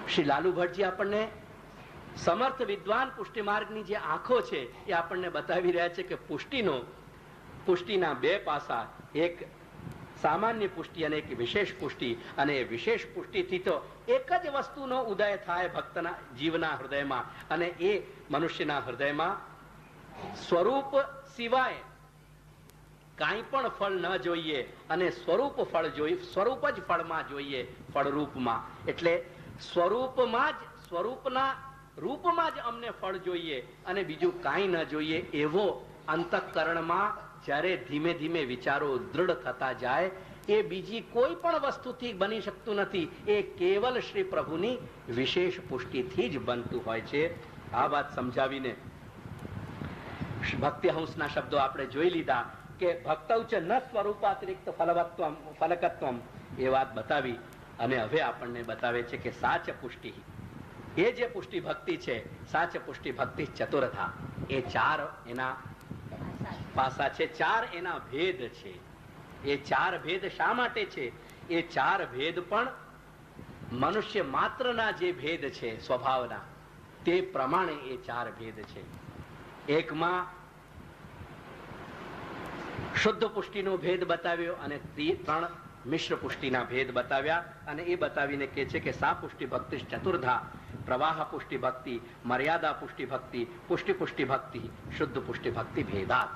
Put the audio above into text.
શ્રી લાલુ ભટ્ટજી આપણને સમર્થ વિદ્વાન પુષ્ટિ માર્ગની જે આંખો છે એ આપણને બતાવી રહ્યા છે કે પુષ્ટિના બે પાસા, એક સામાન્ય પુષ્ટિ અને એક વિશેષ પુષ્ટિ. અને એ વિશેષ પુષ્ટિથી તો એક જ વસ્તુનો ઉદય થાય ભક્તના જીવના હૃદયમાં, અને એ મનુષ્યના હૃદયમાં સ્વરૂપ સિવાય કાંઈ પણ ફળ ન જોઈએ, અને સ્વરૂપ ફળ જોઈએ, સ્વરૂપ જ ફળમાં જોઈએ, ફળરૂપમાં. એટલે સ્વરૂપના રૂપમાં જ અમને ફળ જોઈએ અને બીજું કાંઈ ન જોઈએ, એવો અંતઃકરણમાં જ્યારે ધીમે ધીમે વિચારો દૃઢ થતા જાય, એ બીજી કોઈ પણ વસ્તુથી બની શકતું નથી. એ કેવલ શ્રી પ્રભુની વિશેષ પુષ્ટિથી જ બનતું હોય છે. આ વાત સમજાવીને ભક્તિહંસના શબ્દો આપણે જોઈ લીધા કે ભક્તૌચ ન સ્વરૂપાતિરિક્ત ફલકત્વમ, એ વાત બતાવી. અને હવે આપણને બતાવે છે કે સાચ પુષ્ટિ, એ જે પુષ્ટિ ભક્તિ છે, સાચ પુષ્ટિ ભક્તિ ચતુર્થા. એ ચાર એના પાસા છે, ચાર એના ભેદ છે. એ ચાર ભેદ શા માટે છે? એ ચાર ભેદ પણ મનુષ્ય માત્રના જે ભેદ છે સ્વભાવના, તે પ્રમાણે એ ચાર ભેદ છે. એકમાં શુદ્ધ પુષ્ટિનો ભેદ બતાવ્યો અને 3 મિશ્ર પુષ્ટિના ભેદ બતાવ્યા. અને એ બતાવીને કહે છે કે સા પુષ્ટિ ભક્તિ ચતુર્ધા, પ્રવાહ પુષ્ટિ ભક્તિ, મર્યાદા પુષ્ટિ ભક્તિ, પુષ્ટિ ભક્તિ, શુદ્ધ પુષ્ટિ ભક્તિ ભેદાત.